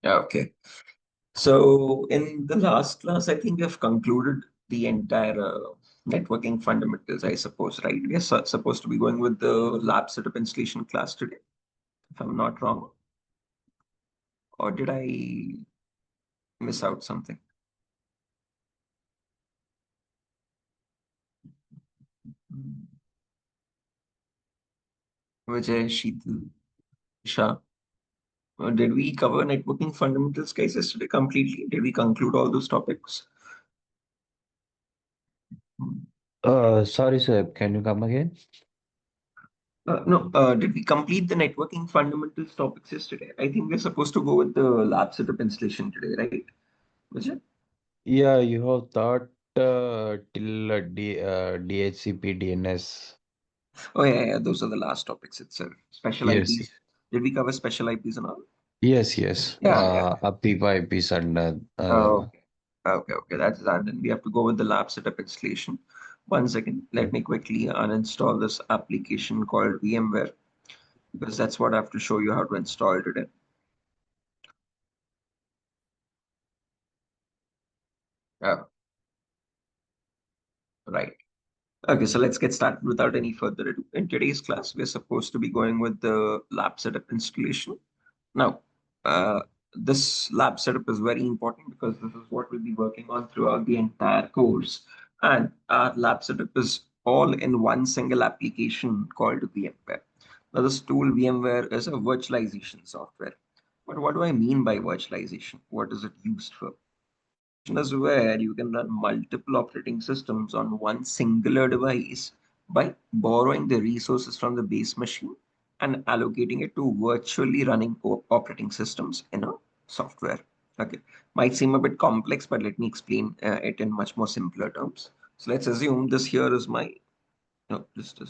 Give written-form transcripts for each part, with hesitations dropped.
Yeah, okay. So in the last class, I think we've concluded the entire networking fundamentals, I suppose, right? We are supposed to be going with the lab setup installation class today, if I'm not wrong. Or did I miss out something? Hmm. Vijay, Sheetal, Isha. Did we cover networking fundamentals, guys, yesterday completely? Did we conclude all those topics? Hmm. Sorry, sir. Can you come again? No, did we complete the networking fundamentals topics yesterday? I think we're supposed to go with the lab setup installation today, right? Vijay? Yeah, you have taught till DHCP DNS. Oh, yeah, yeah, those are the last topics itself. Special Yes, IPs. Did we cover special IPs and all? yes, yes. Yeah, yeah. Apipa IPs and Okay. Okay. That's that. Then we have to go with the lab setup installation. One second. Let me quickly uninstall this application called VMware because that's what I have to show you how to install today. Oh, right. Okay, so let's get started without any further ado. In today's class, we're supposed to be going with the lab setup installation. Now, this lab setup is very important because this is what we'll be working on throughout the entire course. And our lab setup is all in one single application called VMware. Now, this tool VMware is a virtualization software. But what do I mean by virtualization? What is it used for? Is where you can run multiple operating systems on one singular device by borrowing the resources from the base machine and allocating it to virtually running operating systems in a software. Okay, might seem a bit complex, but let me explain it in much more simpler terms. So let's assume this here is my no, just a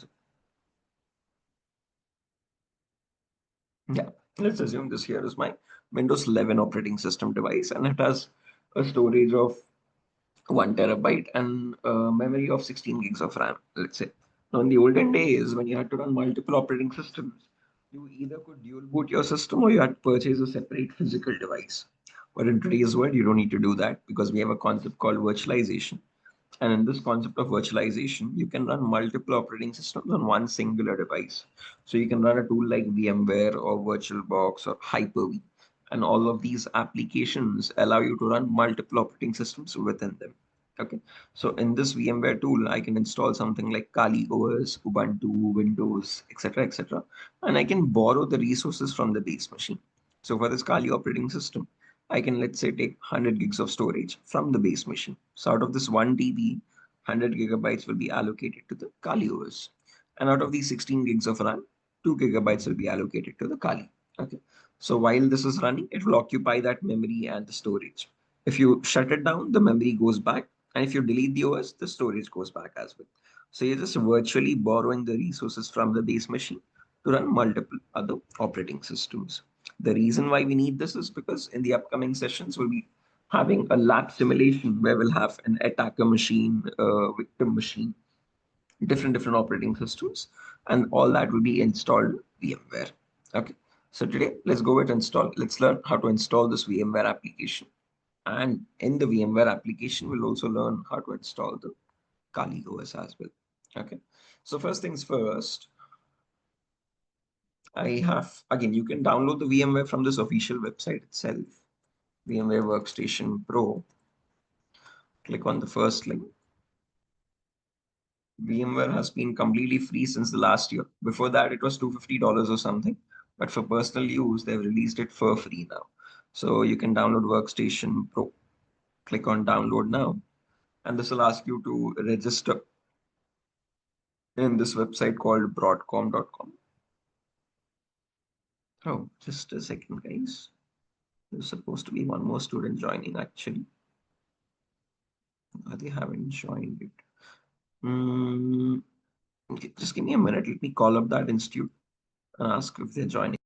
yeah. Let's assume this here is my Windows 11 operating system device, and it has a storage of 1 terabyte and memory of 16 gigs of RAM, let's say. Now, in the olden days, when you had to run multiple operating systems, you either could dual boot your system or you had to purchase a separate physical device. But in today's world, you don't need to do that because we have a concept called virtualization. And in this concept of virtualization, you can run multiple operating systems on one singular device. So you can run a tool like VMware or VirtualBox or Hyper-V. And all of these applications allow you to run multiple operating systems within them. Okay. So in this VMware tool, I can install something like Kali OS, Ubuntu, Windows, etc., etc. And I can borrow the resources from the base machine. So for this Kali operating system, I can, let's say, take 100 gigs of storage from the base machine. So out of this 1 TB, 100 gigabytes will be allocated to the Kali OS. And out of these 16 gigs of RAM, 2 gigabytes will be allocated to the Kali. Okay. So while this is running, it will occupy that memory and the storage. If you shut it down, the memory goes back. And if you delete the OS, the storage goes back as well. So you're just virtually borrowing the resources from the base machine to run multiple other operating systems. The reason why we need this is because in the upcoming sessions, we'll be having a lab simulation where we'll have an attacker machine, a victim machine, different operating systems, and all that will be installed VMware. Okay. So today, let's go ahead and install. Let's learn how to install this VMware application. And in the VMware application, we'll also learn how to install the Kali OS as well. Okay. So first things first, I have, again, you can download the VMware from this official website itself, VMware Workstation Pro. Click on the first link. VMware has been completely free since the last year. Before that, it was $250 or something. But for personal use, they've released it for free now. So you can download Workstation Pro. Click on download now. And this will ask you to register in this website called broadcom.com. Oh, just a second, guys. There's supposed to be one more student joining, actually. They haven't joined it. Mm, okay, just give me a minute. Let me call up that institute and ask if they're joining.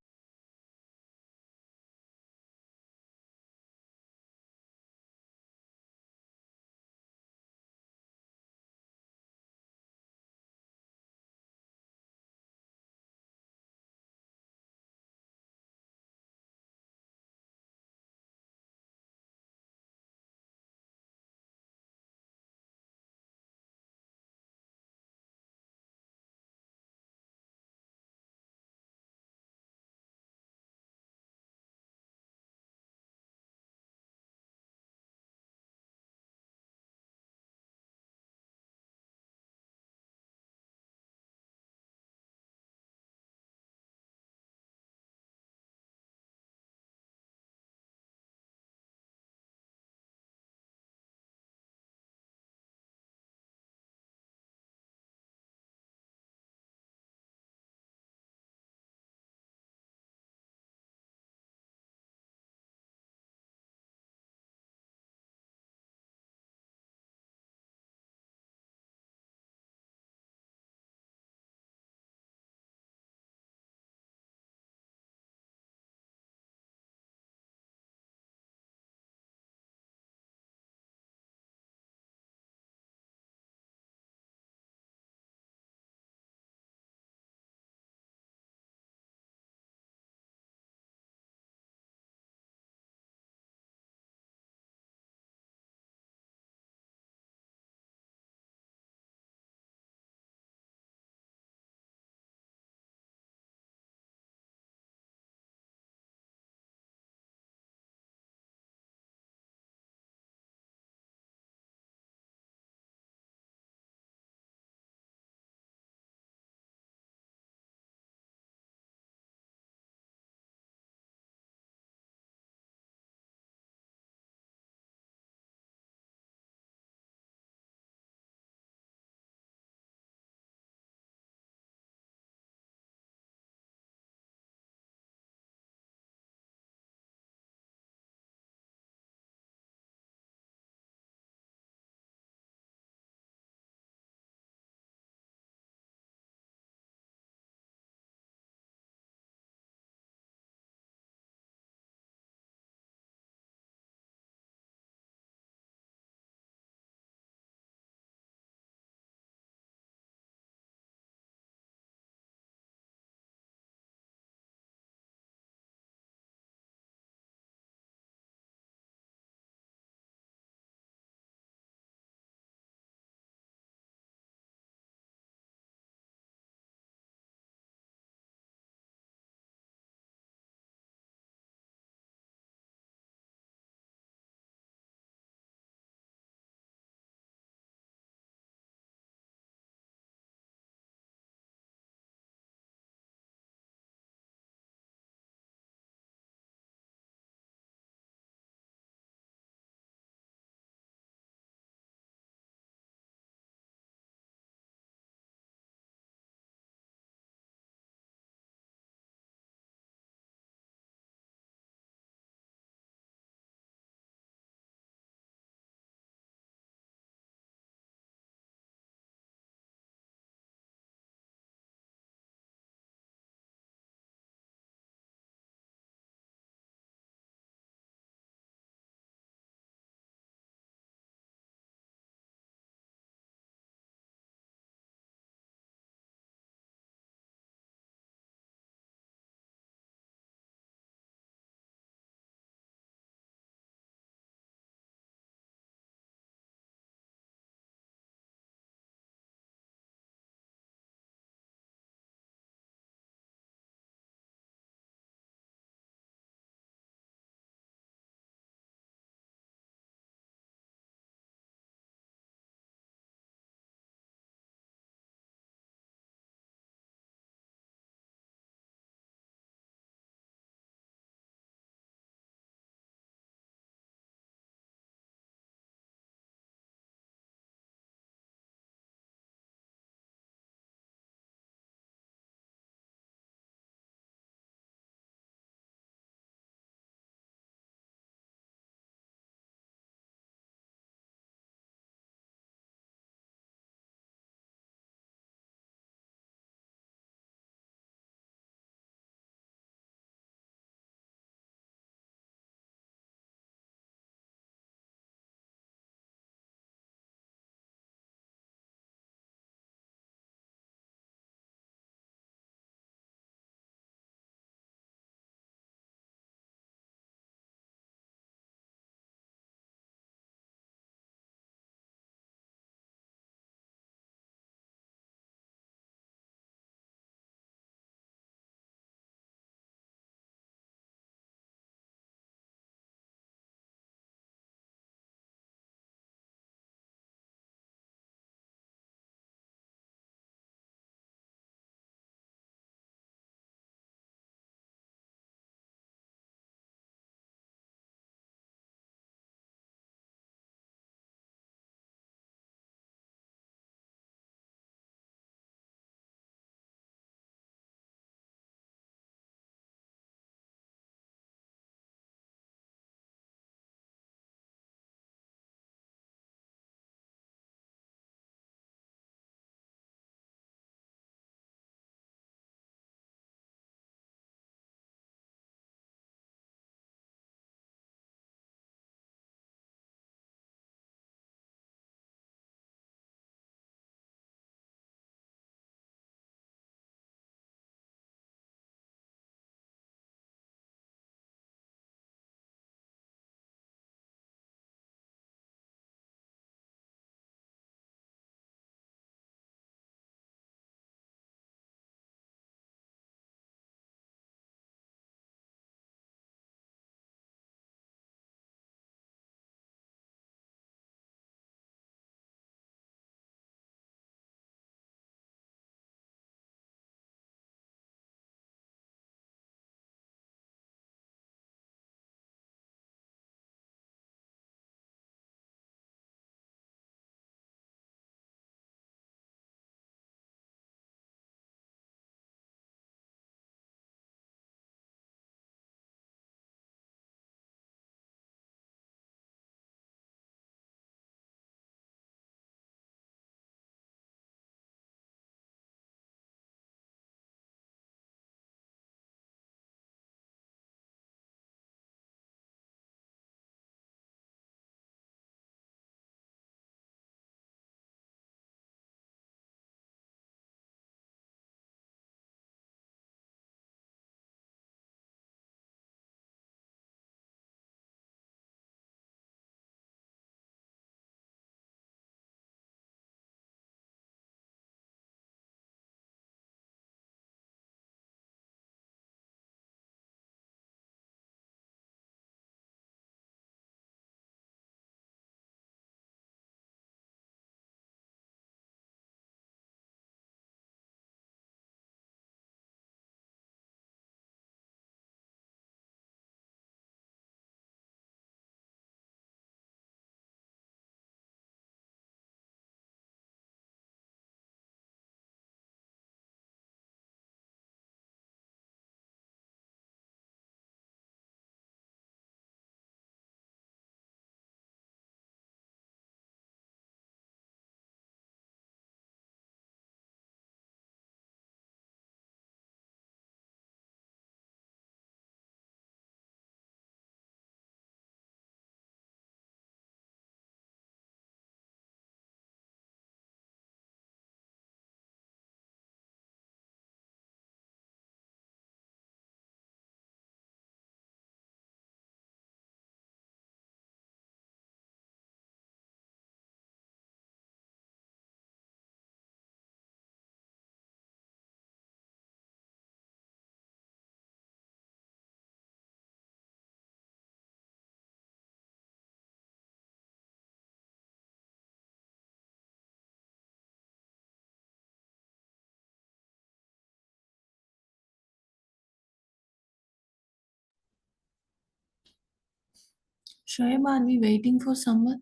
Shoaib, are we waiting for someone?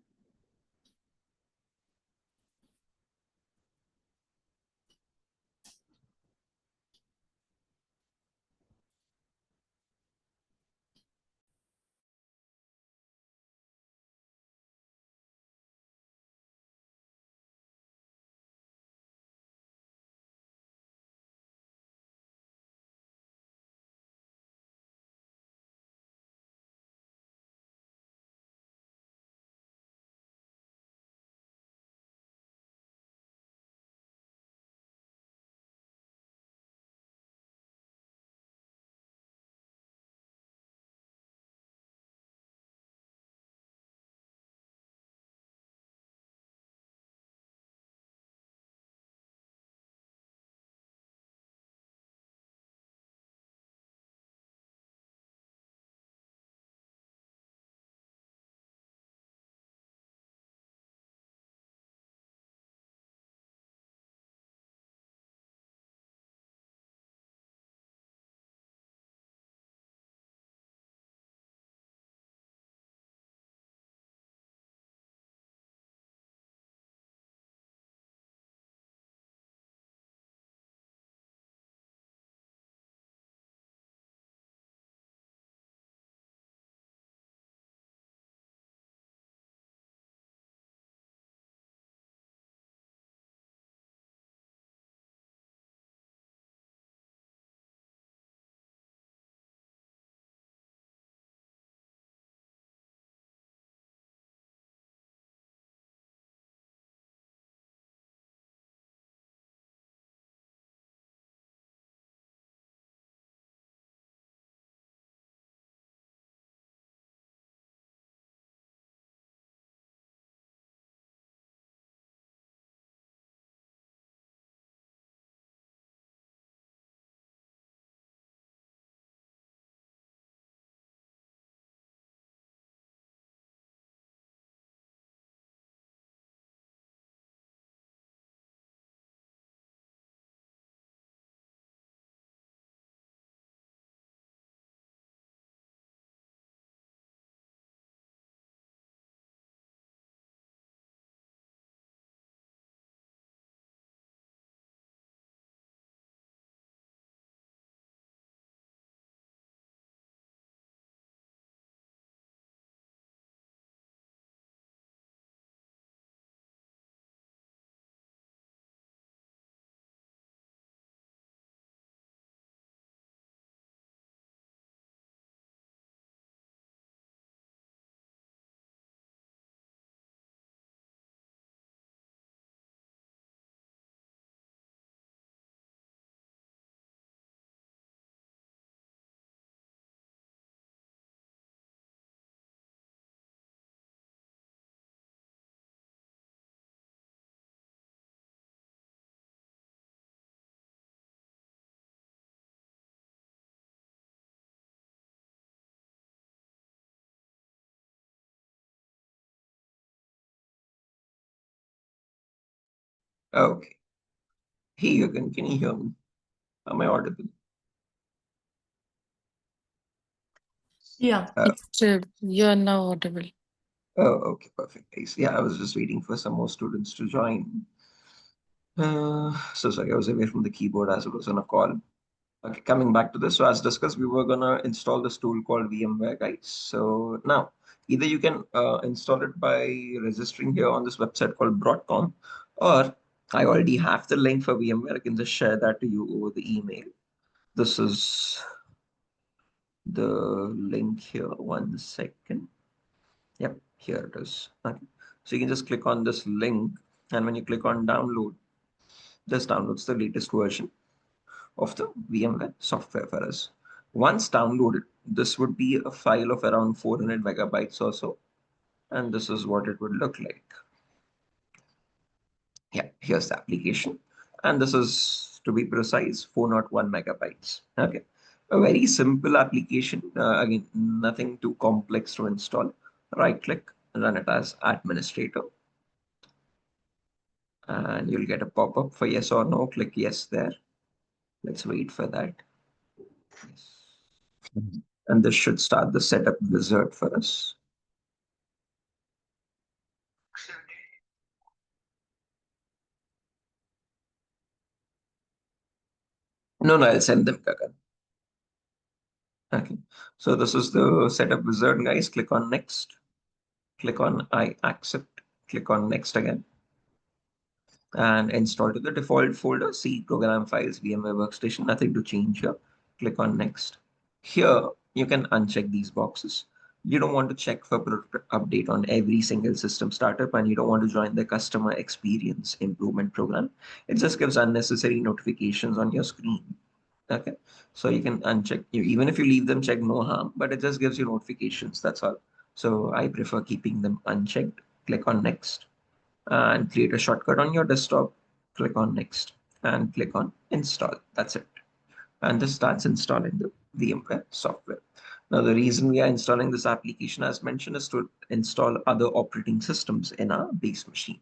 Okay. Hey, again, can you hear me? Am I audible? Yeah, Uh, you're now audible. oh, okay, perfect. Nice. Yeah, I was just waiting for some more students to join. So sorry, I was away from the keyboard as I was on a call. Okay, coming back to this. So as discussed, we were gonna install this tool called VMware, guys. So now, either you can install it by registering here on this website called Broadcom, or I already have the link for VMware. I can just share that to you over the email. This is the link here. One second. Yep, here it is. Okay. So you can just click on this link, and when you click on download, this downloads the latest version of the VMware software for us. Once downloaded, this would be a file of around 400 megabytes or so, and this is what it would look like. Yeah, here's the application, and this is, to be precise, 401 megabytes. Okay, a very simple application. Again, nothing too complex to install. Right click, run it as administrator, and you'll get a pop-up for yes or no. Click yes there. Let's wait for that. Yes. And this should start the setup wizard for us. No, I'll send them, Kakan. Okay. So this is the setup wizard, guys. Click on next. Click on I accept. Click on next again. And install to the default folder. See program files, VMware workstation, nothing to change here. Click on next. Here, you can uncheck these boxes. You don't want to check for update on every single system startup, and you don't want to join the customer experience improvement program. It just gives unnecessary notifications on your screen. Okay, so you can uncheck, even if you leave them checked, no harm, but it just gives you notifications. That's all. So I prefer keeping them unchecked. Click on next and create a shortcut on your desktop. Click on next and click on install. That's it. And this starts installing the VMware software. Now, the reason we are installing this application, as mentioned, is to install other operating systems in our base machine.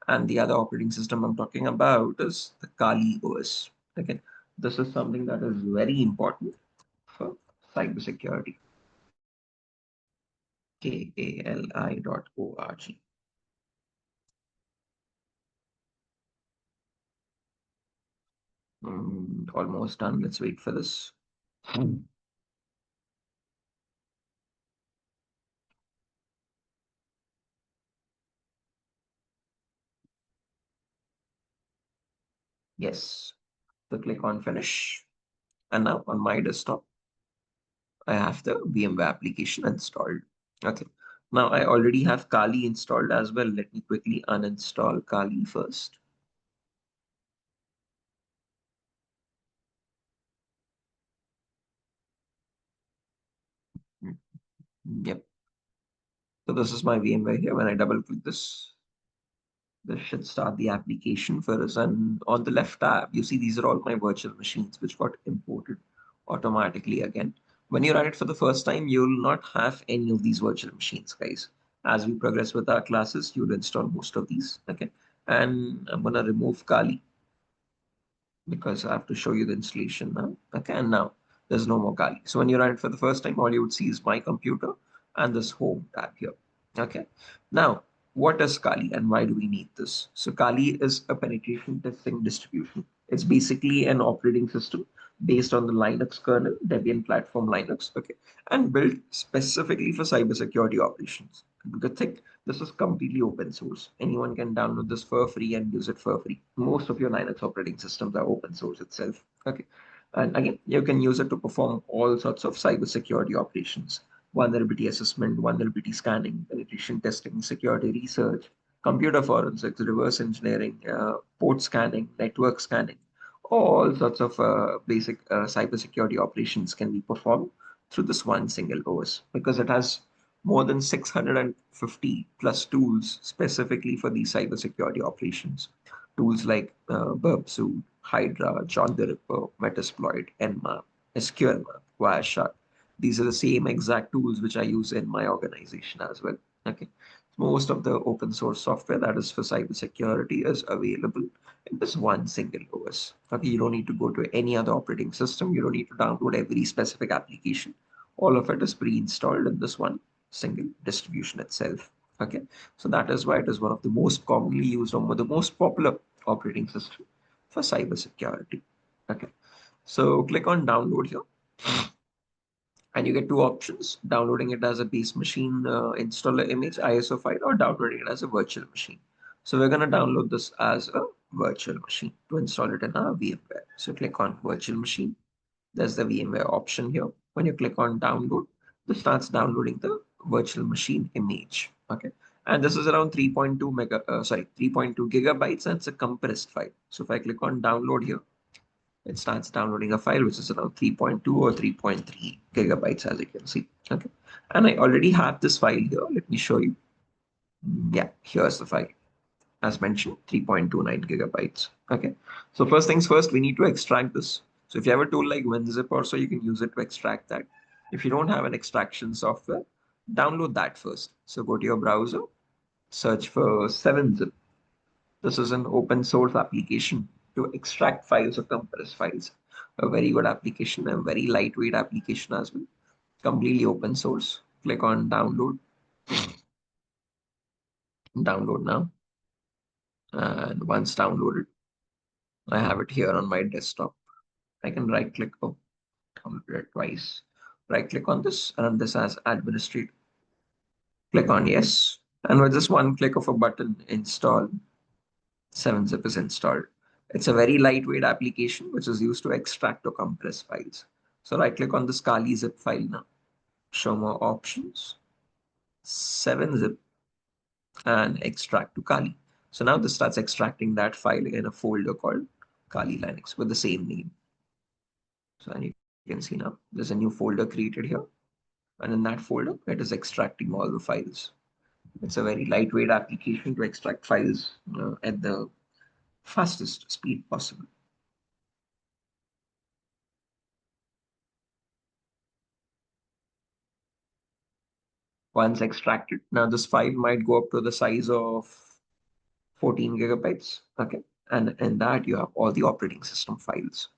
And the other operating system I'm talking about is the Kali OS. Again, this is something that is very important for cybersecurity. KALI.org. Almost done. Let's wait for this. Yes. So click on finish. And now on my desktop, I have the VMware application installed. Okay. Now I already have Kali installed as well. Let me quickly uninstall Kali first. Yep. So this is my VMware here. When I double click this should start the application for us. And on the left tab, you see these are all my virtual machines which got imported automatically again. When you run it for the first time, you'll not have any of these virtual machines, guys. As we progress with our classes, you'll install most of these. Okay. And I'm gonna remove Kali because I have to show you the installation now. Okay, and now there's no more Kali. So when you run it for the first time, all you would see is my computer and this home tab here. Okay, now what is Kali and why do we need this? So Kali is a penetration testing distribution. It's basically an operating system based on the Linux kernel, Debian platform Linux, okay, and built specifically for cybersecurity operations. Good thing, this is completely open source. Anyone can download this for free and use it for free. Most of your Linux operating systems are open source itself. Okay. And again, you can use it to perform all sorts of cybersecurity operations: vulnerability assessment, vulnerability scanning, penetration testing, security research, computer forensics, reverse engineering, port scanning, network scanning. All sorts of basic cybersecurity operations can be performed through this one single OS because it has more than 650 plus tools specifically for these cybersecurity operations. Tools like Burp Hydra, John the Ripper, Metasploit, Nmap, SQLmap, Wireshark. These are the same exact tools which I use in my organization as well. Okay. Most of the open source software that is for cybersecurity is available in this one single OS. Okay, you don't need to go to any other operating system. You don't need to download every specific application. All of it is pre-installed in this one single distribution itself. Okay, so that is why it is one of the most commonly used or the most popular operating system for cybersecurity. Okay, so click on download here and you get two options: downloading it as a base machine installer image ISO file, or downloading it as a virtual machine. So we're going to download this as a virtual machine to install it in our VMware. So click on virtual machine. There's the VMware option here. When you click on download, this starts downloading the virtual machine image. Okay, and this is around 3.2 gigabytes, and it's a compressed file. So if I click on download here, it starts downloading a file which is around 3.2 or 3.3 gigabytes, as you can see. Okay, and I already have this file here. Let me show you. Yeah, here's the file. As mentioned, 3.29 gigabytes. Okay, so first things first, we need to extract this. So if you have a tool like WinZip or so, you can use it to extract that. If you don't have an extraction software, download that first. So go to your browser, search for 7-zip. This is an open source application to extract files or compress files. A very good application, a very lightweight application as well. Completely open source. Click on download. Download now. And once downloaded, I have it here on my desktop. I can right click, oh, I'll do it twice. Right click on this, run this as administrator. Click on yes. And with just one click of a button, install, 7-zip is installed. It's a very lightweight application which is used to extract or compress files. So right click on this Kali zip file now. Show more options, 7-zip, and extract to Kali. So now this starts extracting that file in a folder called Kali Linux with the same name. So and you can see now there's a new folder created here. And in that folder, it is extracting all the files. It's a very lightweight application to extract files at the fastest speed possible. Once extracted, now this file might go up to the size of 14 gigabytes. Okay. And in that, you have all the operating system files.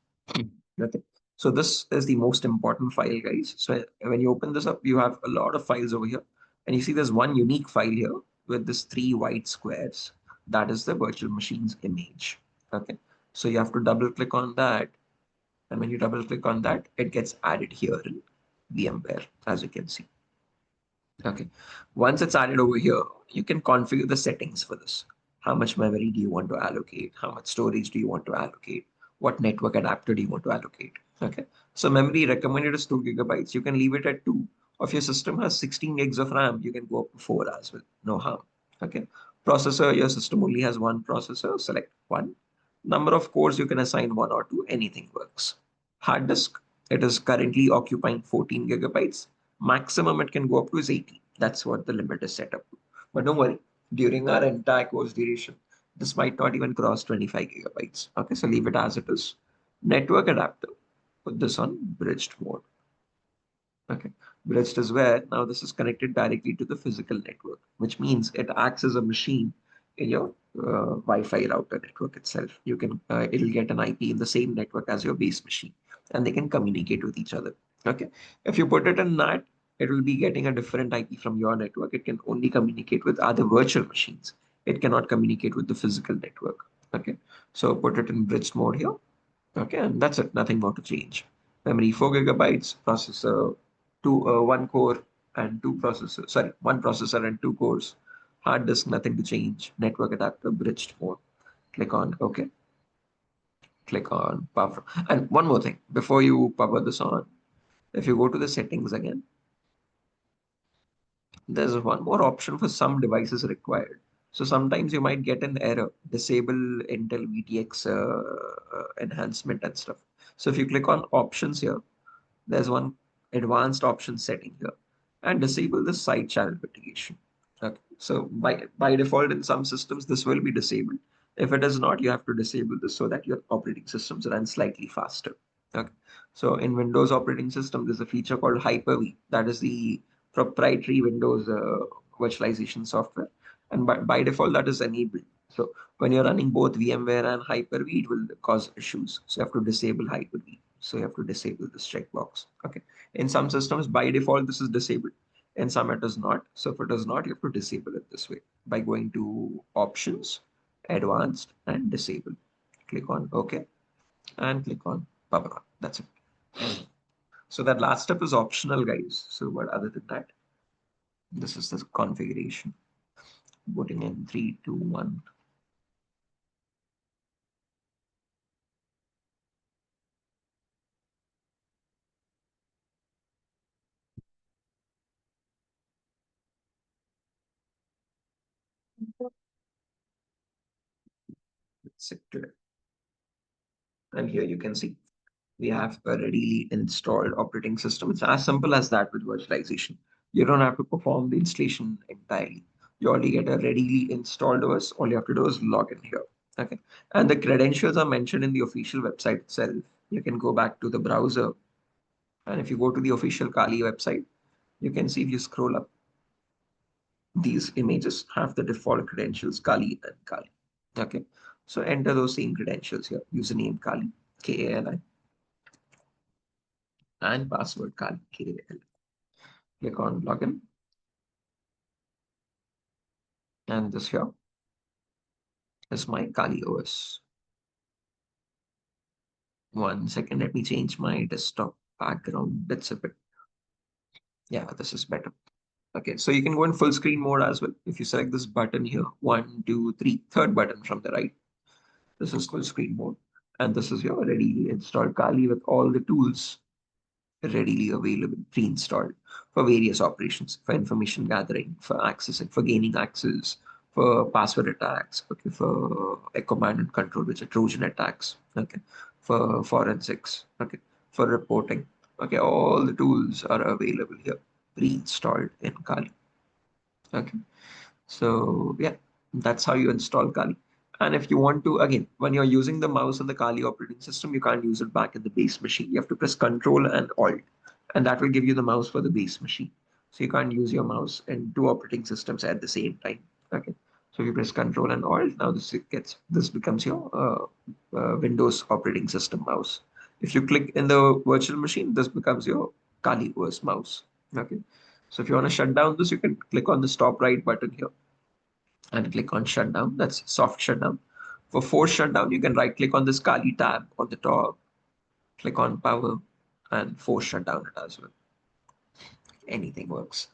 Okay. So this is the most important file, guys. So when you open this up, you have a lot of files over here. And you see there's one unique file here with this 3 white squares. That is the virtual machine's image. Okay. So you have to double click on that. And when you double click on that, it gets added here in VMware, as you can see. Okay. Once it's added over here, you can configure the settings for this. How much memory do you want to allocate? How much storage do you want to allocate? What network adapter do you want to allocate? Okay. So memory recommended is 2 gigabytes. You can leave it at 2. If your system has 16 gigs of RAM, you can go up to 4 as well. No harm. Okay. Processor, your system only has one processor. Select one. Number of cores, you can assign 1 or 2. Anything works. Hard disk, it is currently occupying 14 gigabytes. Maximum it can go up to is 80. That's what the limit is set up to. But don't worry, during our entire course duration, this might not even cross 25 gigabytes. Okay, so leave it as it is. Network adapter, put this on bridged mode. Okay, bridged is where now this is connected directly to the physical network, which means it acts as a machine in your Wi-Fi router network itself. You can it'll get an IP in the same network as your base machine, and they can communicate with each other. Okay, if you put it in NAT, it will be getting a different IP from your network. It can only communicate with other virtual machines. It cannot communicate with the physical network. Okay, so put it in bridged mode here. Okay, and that's it. Nothing more to change. Memory 4 gigabytes, processor one core and two processors. Sorry, one processor and 2 cores. Hard disk, nothing to change. Network adapter, bridged mode. Click on OK. Click on power. And one more thing before you power this on, if you go to the settings again, there's one more option for some devices required. So sometimes you might get an error, disable Intel VTX enhancement and stuff. So if you click on options here, there's one advanced option setting here and disable the side channel mitigation. Okay. So by default in some systems, this will be disabled. If it is not, you have to disable this so that your operating systems run slightly faster. Okay. So in Windows operating system, there's a feature called Hyper-V. That is the proprietary Windows virtualization software. And by default, that is enabled. So when you're running both VMware and Hyper-V, it will cause issues. So you have to disable Hyper-V. So you have to disable this checkbox. Okay. In some systems, by default, this is disabled. In some, it is not. So if it is not, you have to disable it this way by going to Options, Advanced, and Disable. Click on OK and click on Power On. That's it. So that last step is optional, guys. So but other than that, this is the configuration. Putting in 3, 2, 1. Sector. And here you can see we have a readily installed operating system. It's as simple as that with virtualization. You don't have to perform the installation entirely. You already get a readily installed OS. All you have to do is log in here. Okay. And the credentials are mentioned in the official website itself. You can go back to the browser. And if you go to the official Kali website, you can see if you scroll up, these images have the default credentials Kali and Kali. Okay. So enter those same credentials here. Username Kali, Kali, and password Kali, Kali. Click on login. And this here is my Kali OS. 1 second, let me change my desktop background. That's a bit, yeah, this is better. Okay, so you can go in full screen mode as well. If you select this button here, 1, 2, 3, third button from the right, this is full screen mode. And this is your ready installed Kali with all the tools readily available, pre-installed for various operations, for information gathering, for accessing, for gaining access, for password attacks, okay, for a command and control, which are Trojan attacks, okay, for forensics, okay, for reporting, okay, all the tools are available here, pre-installed in Kali, okay. So yeah, that's how you install Kali. And if you want to, again, when you're using the mouse on the Kali operating system, you can't use it back in the base machine. You have to press Control and Alt, and that will give you the mouse for the base machine. So you can't use your mouse in two operating systems at the same time. Okay. So if you press Control and Alt, now this becomes your Windows operating system mouse. If you click in the virtual machine, this becomes your Kali OS mouse. Okay. So if you want to shut down this, you can click on the top right button here and click on shutdown. That's soft shutdown. For force shutdown, you can right click on this Kali tab on the top, click on power, and force shutdown it as well. Anything works.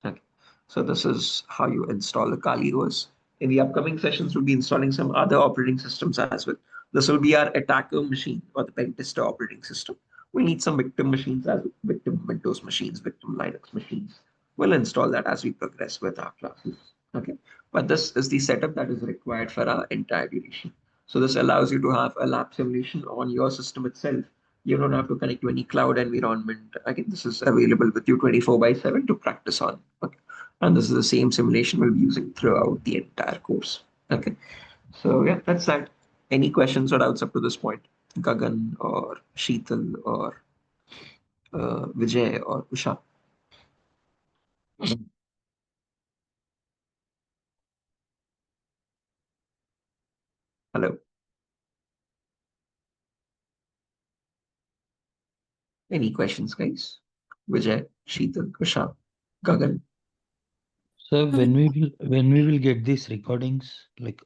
Okay. So this is how you install the Kali OS. In the upcoming sessions, we'll be installing some other operating systems as well. This will be our attacker machine or the pen tester operating system. We need some victim machines as well, victim Windows machines, victim Linux machines. We'll install that as we progress with our classes. Okay. But this is the setup that is required for our entire duration. So this allows you to have a lab simulation on your system itself. You don't have to connect to any cloud environment. Again, this is available with you 24/7 to practice on. Okay. And this is the same simulation we'll be using throughout the entire course. Okay. So yeah, that's that. Any questions or doubts up to this point? Gagan or Sheetal or Vijay or Usha? Hello. Any questions, guys? Vijay, Sheetal, Usha, Gagan. So when we will get these recordings, like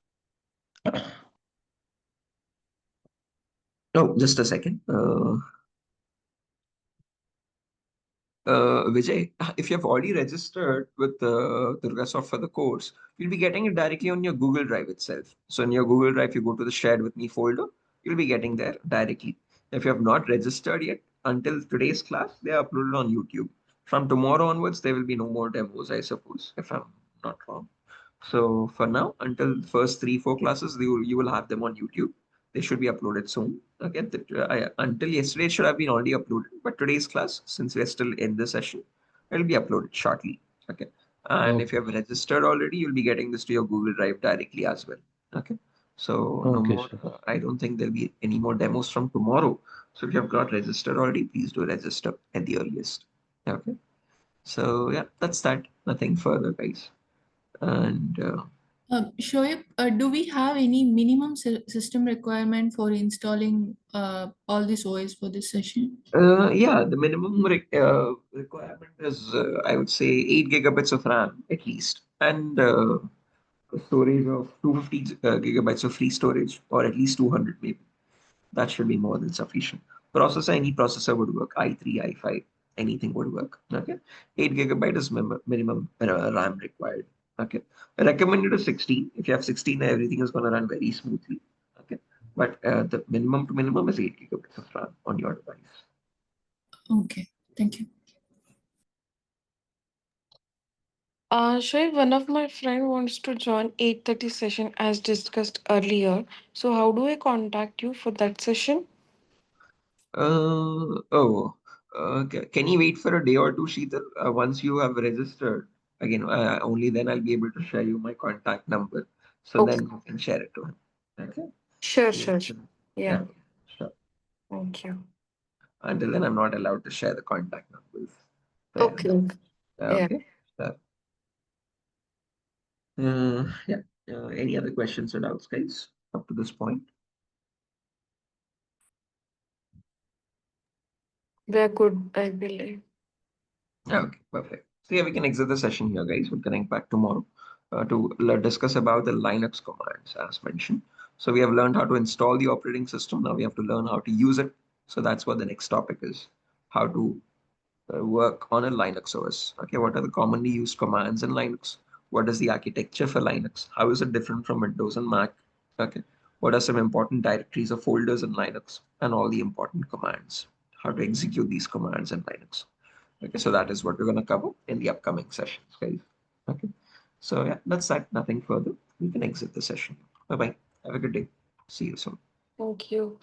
Oh, just a second. Vijay, if you have already registered with DURGASOFT for the course, you'll be getting it directly on your Google Drive itself. So in your Google Drive, you go to the Shared with Me folder, you'll be getting there directly. If you have not registered yet, until today's class, they are uploaded on YouTube. From tomorrow onwards, there will be no more demos, I suppose, if I'm not wrong. So for now, until the first 3, 4 classes, you will have them on YouTube. They should be uploaded soon. Okay, until yesterday, it should have been already uploaded. But today's class, since we're still in the session, it will be uploaded shortly. Okay, and if you have okay, registered already, you'll be getting this to your Google Drive directly as well. Okay, so no okay, more. sir. I don't think there'll be any more demos from tomorrow. So if you have got registered already, please do register at the earliest. Okay, so yeah, that's that. Nothing further, guys. And Shoaib, do we have any minimum system requirement for installing all this OS for this session? yeah, the minimum requirement is, I would say, 8 gigabytes of RAM at least, and a storage of 250 gigabytes of free storage, or at least 200 maybe. That should be more than sufficient. Processor, any processor would work. i3, i5, anything would work. Okay, 8 gigabyte is minimum RAM required. Okay, recommended is 16. If you have 16, everything is going to run very smoothly. Okay, but the minimum to minimum is 8 gigabytes of RAM on your device. Okay, thank you. Shoaib, one of my friend wants to join 8:30 session as discussed earlier. So how do I contact you for that session? Oh, can you wait for a day or two, Sheetal? Once you have registered, again, only then I'll be able to share you my contact number. So Okay. then you can share it to him. Okay? Sure, Yeah. sure. Yeah, Yeah, sure. thank you. Until then, I'm not allowed to share the contact numbers. So, yeah. Okay. Yeah. Okay. So, yeah. Any other questions or doubts, guys, up to this point? We're good, I believe. Okay, perfect. So yeah, we can exit the session here, guys. We'll connect back tomorrow to discuss about the Linux commands as mentioned. So we have learned how to install the operating system. Now we have to learn how to use it. So that's what the next topic is, how to work on a Linux OS. Okay, what are the commonly used commands in Linux? What is the architecture for Linux? How is it different from Windows and Mac? Okay, what are some important directories or folders in Linux, and all the important commands, how to execute these commands in Linux. Okay, so that is what we're going to cover in the upcoming sessions, guys. Okay, so yeah, that's that. Nothing further. We can exit the session. Bye bye. Have a good day. See you soon. Thank you.